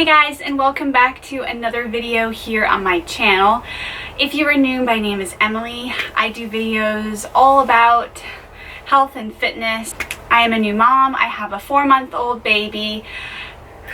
Hey guys, and welcome back to another video here on my channel. If you are new, my name is Emily. I do videos all about health and fitness. I am a new mom. I have a 4-month-old baby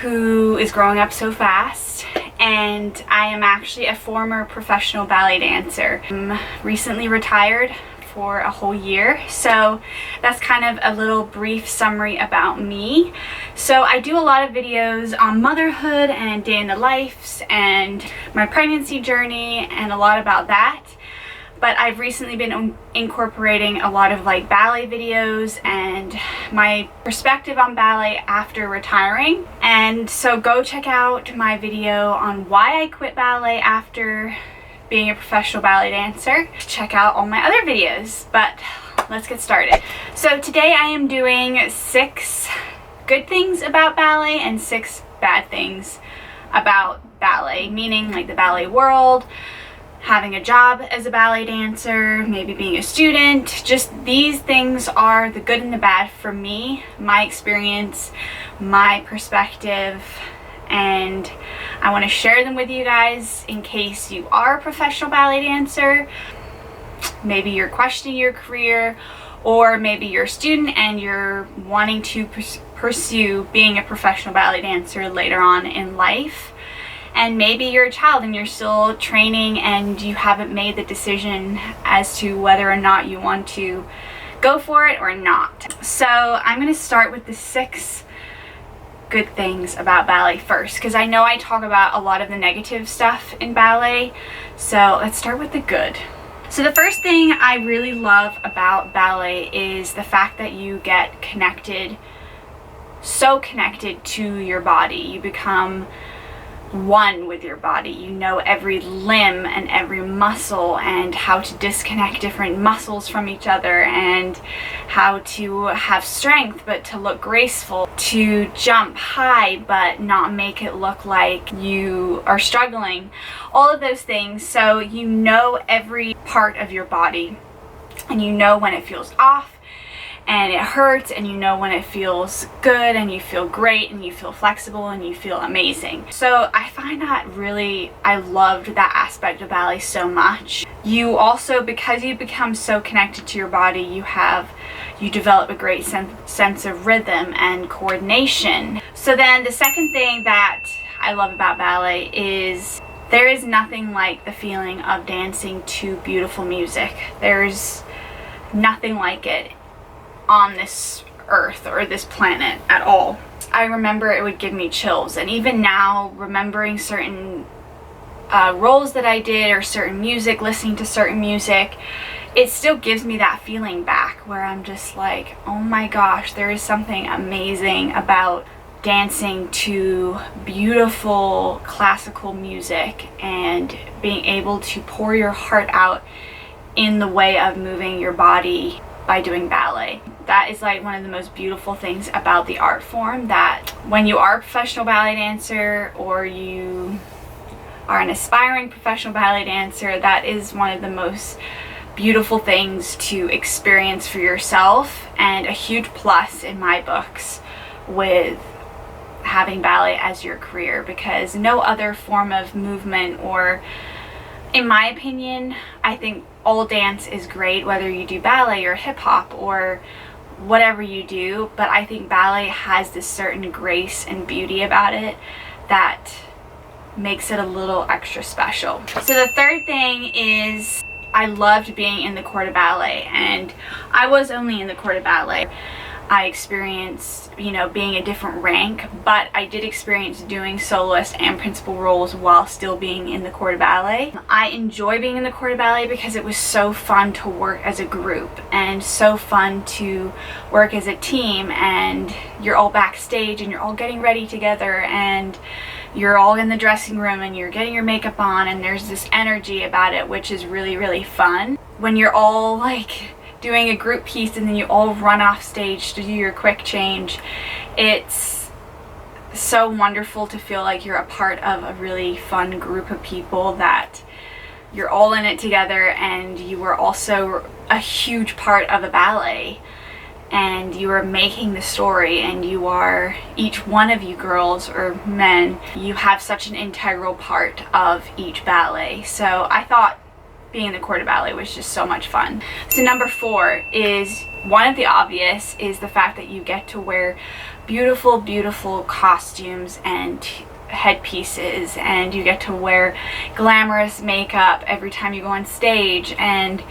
who is growing up so fast, and I am actually a former professional ballet dancer. I'm recently retired for a whole year, so that's kind of a little brief summary about me. So I do a lot of videos on motherhood and day in the lives and my pregnancy journey and a lot about that, but I've recently been incorporating a lot of like ballet videos and my perspective on ballet after retiring. And so go check out my video on why I quit ballet after being a professional ballet dancer. Check out all my other videos, but let's get started. So today I am doing 6 good things about ballet and 6 bad things about ballet, meaning like the ballet world, having a job as a ballet dancer, maybe being a student. Just these things are the good and the bad for me, my experience, my perspective, and I want to share them with you guys in case you are a professional ballet dancer. Maybe you're questioning your career, or maybe you're a student and you're wanting to pursue being a professional ballet dancer later on in life. And maybe you're a child and you're still training and you haven't made the decision as to whether or not you want to go for it or not. So I'm going to start with the 6 good things about ballet first, because I know I talk about a lot of the negative stuff in ballet, so let's start with the good. So the first thing I really love about ballet is the fact that you get connected, so connected to your body. You become one with your body. You know every limb and every muscle and how to disconnect different muscles from each other, and how to have strength but to look graceful, to jump high but not make it look like you are struggling, all of those things. So you know every part of your body, and you know when it feels off and it hurts, and you know when it feels good and you feel great and you feel flexible and you feel amazing. So I find that really, I loved that aspect of ballet so much. You also, because you become so connected to your body, you develop a great sense of rhythm and coordination. So then the second thing that I love about ballet is there is nothing like the feeling of dancing to beautiful music. There's nothing like it on this earth or this planet at all. I remember it would give me chills, and even now, remembering certain roles that I did or certain music, listening to certain music, it still gives me that feeling back where I'm just like, oh my gosh, there is something amazing about dancing to beautiful classical music and being able to pour your heart out in the way of moving your body by doing ballet. That is like one of the most beautiful things about the art form, that when you are a professional ballet dancer or you are an aspiring professional ballet dancer, that is one of the most beautiful things to experience for yourself, and a huge plus in my books with having ballet as your career, because no other form of movement, or in my opinion, I think all dance is great, whether you do ballet or hip hop or whatever you do, but I think ballet has this certain grace and beauty about it that makes it a little extra special. So the third thing is I loved being in the corps de ballet, and I was only in the corps de ballet. I experienced, being a different rank, but I did experience doing soloist and principal roles while still being in the corps de ballet. I enjoy being in the corps de ballet because it was so fun to work as a group and so fun to work as a team, and you're all backstage and you're all getting ready together and you're all in the dressing room and you're getting your makeup on, and there's this energy about it which is really, really fun. When you're all like doing a group piece and then you all run off stage to do your quick change, it's so wonderful to feel like you're a part of a really fun group of people, that you're all in it together and you were also a huge part of a ballet. and you are making the story, and you are, each one of you girls or men, you have such an integral part of each ballet. So I thought being in the corps de ballet was just so much fun. So number 4 is, one of the obvious, is the fact that you get to wear beautiful, beautiful costumes and headpieces, and you get to wear glamorous makeup every time you go on stage, and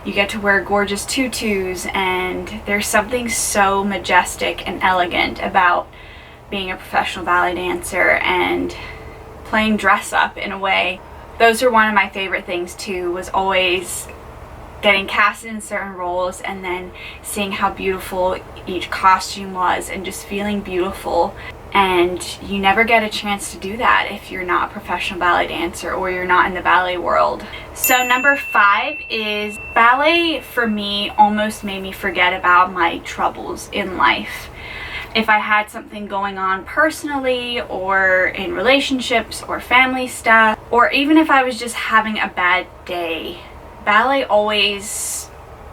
you get to wear gorgeous tutus, and there's something so majestic and elegant about being a professional ballet dancer and playing dress up in a way. Those are one of my favorite things too, was always getting casted in certain roles and then seeing how beautiful each costume was and just feeling beautiful. And you never get a chance to do that if you're not a professional ballet dancer or you're not in the ballet world. So number 5 is, ballet for me almost made me forget about my troubles in life. If I had something going on personally or in relationships or family stuff, or even if I was just having a bad day, ballet always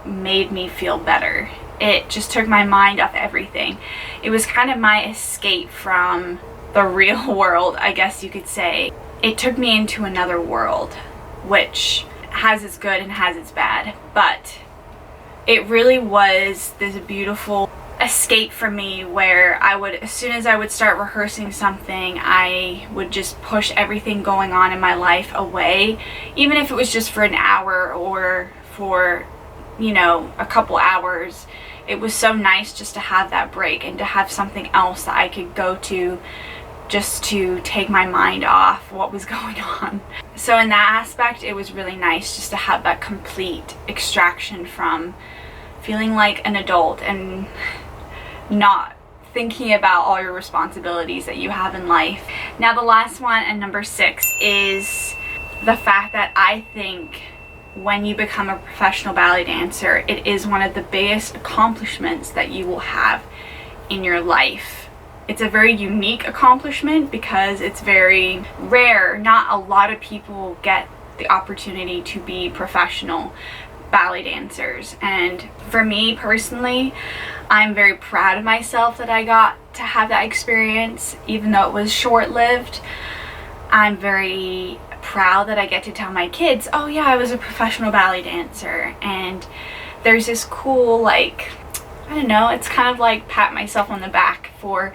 made me feel better. It just took my mind off everything. It was kind of my escape from the real world, I guess you could say. It took me into another world, which has its good and has its bad, but it really was this beautiful escape for me where I would, as soon as I would start rehearsing something, I would just push everything going on in my life away, even if it was just for an hour or for, you know, a couple hours. It was so nice just to have that break and to have something else that I could go to just to take my mind off what was going on. So in that aspect, it was really nice just to have that complete extraction from feeling like an adult and not thinking about all your responsibilities that you have in life. Now the last one, and number 6, is the fact that I think when you become a professional ballet dancer, it is one of the biggest accomplishments that you will have in your life. It's a very unique accomplishment because it's very rare. Not a lot of people get the opportunity to be professional ballet dancers, and for me personally, I'm very proud of myself that I got to have that experience, even though it was short-lived. I'm very proud that I get to tell my kids, oh yeah, I was a professional ballet dancer, and there's this cool, like, I don't know, it's kind of like pat myself on the back for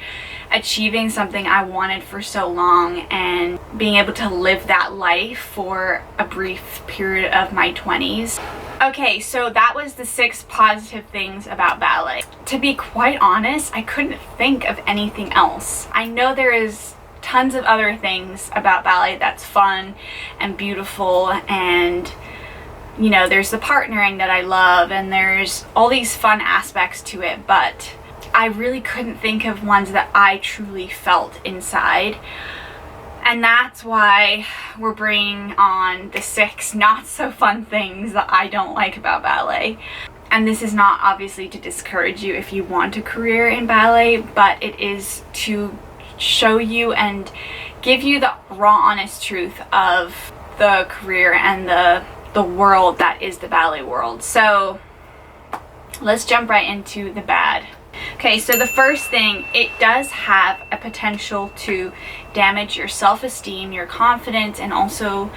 achieving something I wanted for so long and being able to live that life for a brief period of my 20s. Okay, so that was the 6 positive things about ballet. To be quite honest, I couldn't think of anything else. I know there is tons of other things about ballet that's fun and beautiful, and you know, there's the partnering that I love, and there's all these fun aspects to it, but I really couldn't think of ones that I truly felt inside. And that's why we're bringing on the 6 not so fun things that I don't like about ballet. And this is not obviously to discourage you if you want a career in ballet, but it is to show you and give you the raw, honest truth of the career and the world that is the ballet world. So let's jump right into the bad. Okay, so the first thing, it does have a potential to damage your self-esteem, your confidence, and also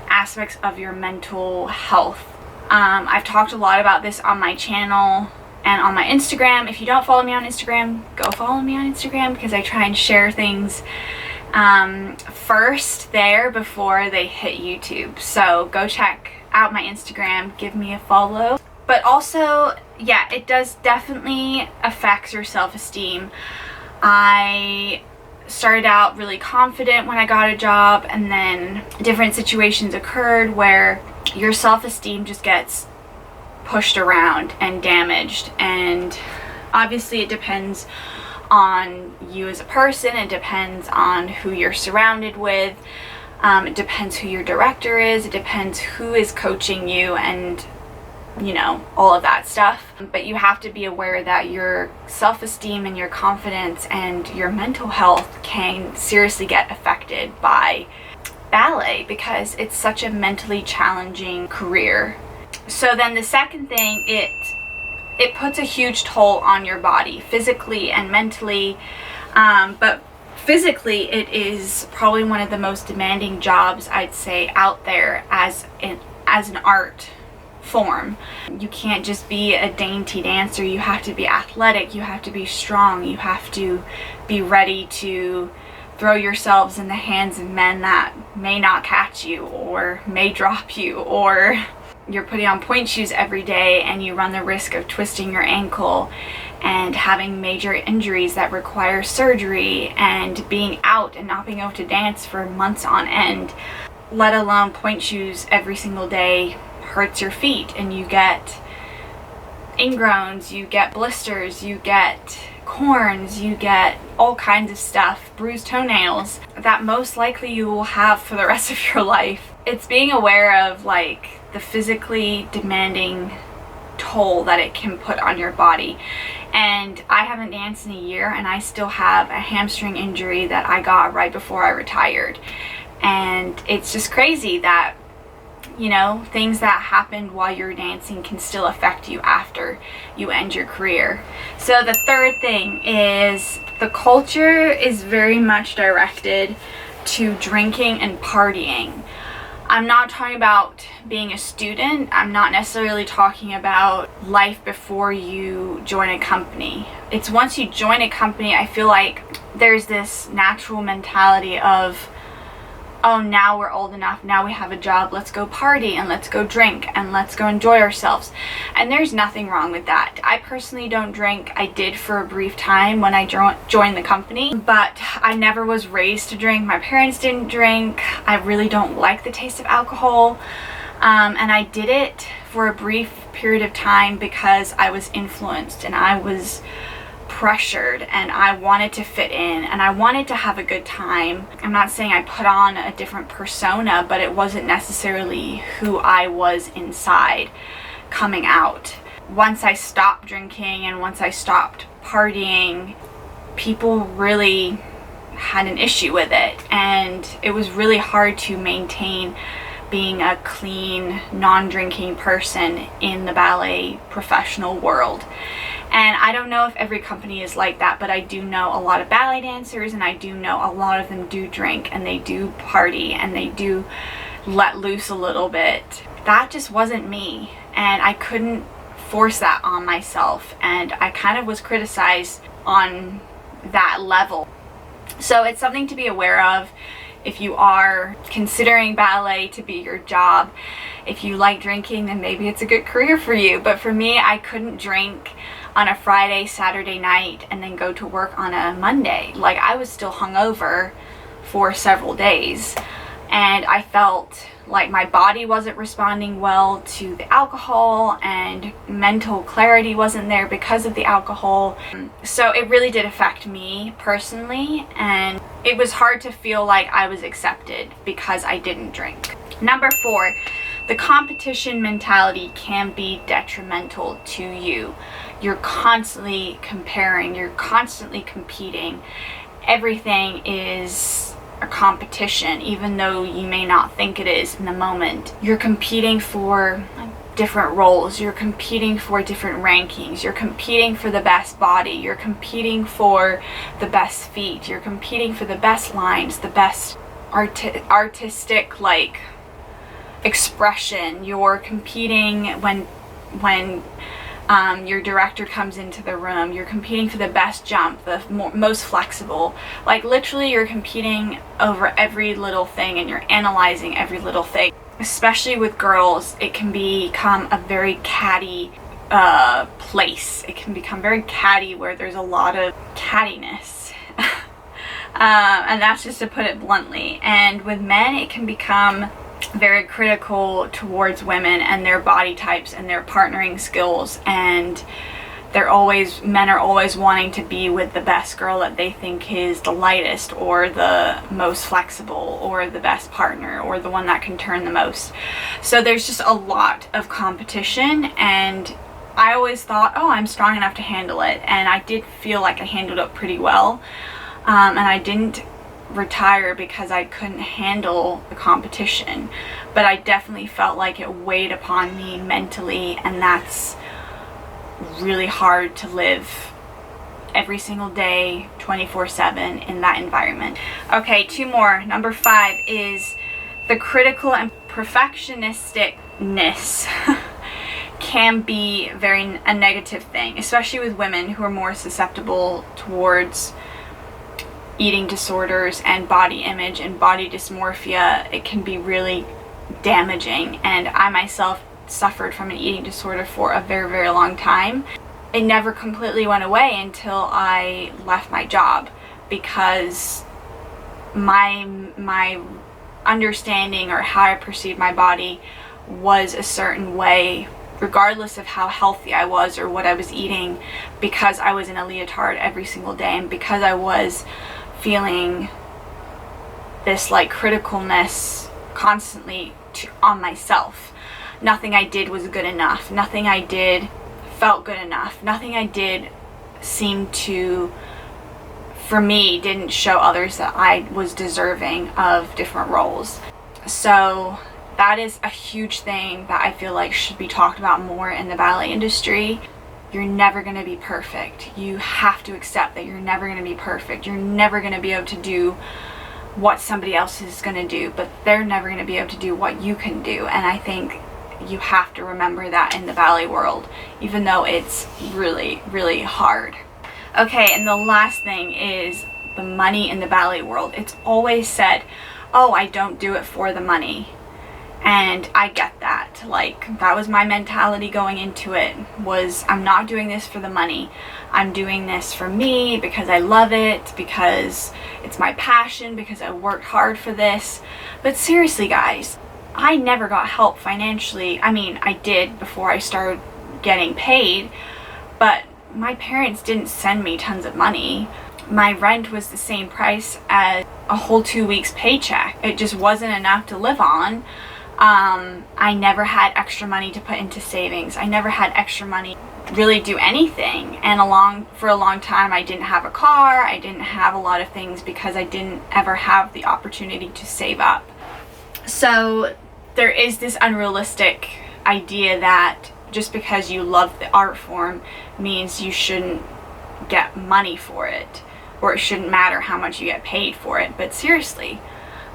aspects of your mental health. I've talked a lot about this on my channel and on my Instagram. If you don't follow me on Instagram, go follow me on Instagram, because I try and share things first there before they hit YouTube. So go check out my Instagram, give me a follow. But also, yeah, it does definitely affect your self-esteem. I started out really confident when I got a job, and then different situations occurred where your self-esteem just gets pushed around and damaged. And obviously it depends on you as a person, it depends on who you're surrounded with, it depends who your director is, it depends who is coaching you, and you know, all of that stuff. But you have to be aware that your self-esteem and your confidence and your mental health can seriously get affected by ballet because it's such a mentally challenging career. So then the second thing, it it puts a huge toll on your body, physically and mentally. But physically, it is probably one of the most demanding jobs, I'd say, out there as an art form. You can't just be a dainty dancer. You have to be athletic, you have to be strong, you have to be ready to throw yourselves in the hands of men that may not catch you or may drop you, or you're putting on point shoes every day and you run the risk of twisting your ankle and having major injuries that require surgery and being out and not being able to dance for months on end, let alone point shoes every single day hurts your feet, and you get ingrowns, you get blisters, you get corns, you get all kinds of stuff, bruised toenails that most likely you will have for the rest of your life. It's being aware of like the physically demanding toll that it can put on your body. And I haven't danced in a year and I still have a hamstring injury that I got right before I retired. And it's just crazy that, you know, things that happened while you're dancing can still affect you after you end your career. So the third thing is the culture is very much directed to drinking and partying. I'm not talking about being a student. I'm not necessarily talking about life before you join a company. It's once you join a company, I feel like there's this natural mentality of, oh, now we're old enough, now we have a job, let's go party and let's go drink and let's go enjoy ourselves. And there's nothing wrong with that. I personally don't drink. I did for a brief time when I joined the company, but I never was raised to drink. My parents didn't drink. I really don't like the taste of alcohol. And I did it for a brief period of time because I was influenced and I was pressured and I wanted to fit in and I wanted to have a good time. I'm not saying I put on a different persona, but it wasn't necessarily who I was inside coming out. Once I stopped drinking and once I stopped partying, people really had an issue with it, and it was really hard to maintain being a clean, non-drinking person in the ballet professional world. And I don't know if every company is like that, but I do know a lot of ballet dancers, and I do know a lot of them do drink and they do party and they do let loose a little bit. That just wasn't me, and I couldn't force that on myself, and I kind of was criticized on that level. So it's something to be aware of if you are considering ballet to be your job. If you like drinking, then maybe it's a good career for you. But for me, I couldn't drink on a Friday, Saturday night and then go to work on a Monday. Like, I was still hungover for several days, and I felt like my body wasn't responding well to the alcohol, and mental clarity wasn't there because of the alcohol. So it really did affect me personally, and it was hard to feel like I was accepted because I didn't drink. Number 4, the competition mentality can be detrimental to you. You're constantly comparing, you're constantly competing. Everything is a competition, even though you may not think it is in the moment. You're competing for different roles, you're competing for different rankings, you're competing for the best body, you're competing for the best feet, you're competing for the best lines, the best artistic like expression. You're competing when your director comes into the room. You're competing for the best jump, the most flexible. Like, literally, you're competing over every little thing, and you're analyzing every little thing. Especially with girls, it can become a very catty place. It can become very catty, where there's a lot of cattiness. And that's just to put it bluntly. And with men, it can become very critical towards women and their body types and their partnering skills, and men are always wanting to be with the best girl that they think is the lightest or the most flexible or the best partner or the one that can turn the most. So there's just a lot of competition, and I always thought, oh, I'm strong enough to handle it, and I did feel like I handled it pretty well, and I didn't retire because I couldn't handle the competition, but I definitely felt like it weighed upon me mentally, and that's really hard to live every single day 24/7 in that environment. Okay, 2 more. Number 5 is the critical and perfectionisticness can be a negative thing, especially with women who are more susceptible towards eating disorders and body image and body dysmorphia. It can be really damaging, and I myself suffered from an eating disorder for a very, very long time. It never completely went away until I left my job, because my understanding or how I perceived my body was a certain way, regardless of how healthy I was or what I was eating, because I was in a leotard every single day, and because I was feeling this like criticalness constantly on myself. Nothing I did was good enough. Nothing I did felt good enough. Nothing I did seemed to, for me, didn't show others that I was deserving of different roles. So that is a huge thing that I feel like should be talked about more in the ballet industry. You're never going to be perfect. You have to accept that you're never going to be perfect. You're never going to be able to do what somebody else is going to do, but they're never going to be able to do what you can do. And I think you have to remember that in the ballet world, even though it's really, really hard. Okay, and the last thing is the money in the ballet world. It's always said, oh, I don't do it for the money. And I get that. Like, that was my mentality going into it, was I'm not doing this for the money. I'm doing this for me, because I love it, because it's my passion, because I worked hard for this. But seriously, guys, I never got help financially. I mean, I did before I started getting paid, but my parents didn't send me tons of money. My rent was the same price as a whole 2 weeks paycheck. It just wasn't enough to live on. I never had extra money to put into savings. I never had extra money to really do anything. And for a long time, I didn't have a car. I didn't have a lot of things because I didn't ever have the opportunity to save up. So there is this unrealistic idea that just because you love the art form means you shouldn't get money for it, or it shouldn't matter how much you get paid for it. But seriously,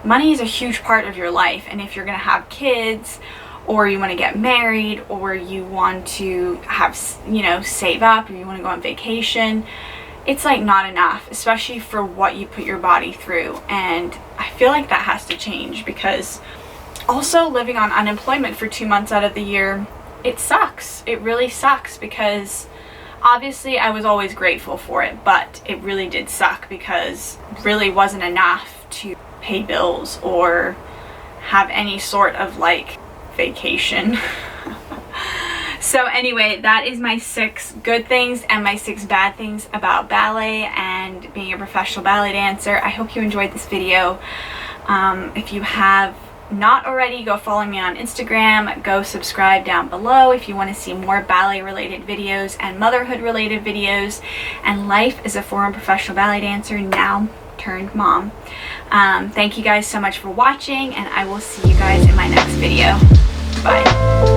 money is a huge part of your life, and if you're going to have kids, or you want to get married, or you want to have, save up, or you want to go on vacation, it's like not enough, especially for what you put your body through. And I feel like that has to change, because also living on unemployment for 2 months out of the year, it sucks. It really sucks, because obviously I was always grateful for it, but it really did suck, because it really wasn't enough to pay bills or have any sort of like vacation. So anyway, that is my 6 good things and my 6 bad things about ballet and being a professional ballet dancer. I hope you enjoyed this video. If you have not already, go follow me on Instagram, go subscribe down below if you want to see more ballet related videos and motherhood related videos and life as a former professional ballet dancer now turned mom. Thank you guys so much for watching, and I will see you guys in my next video. Bye.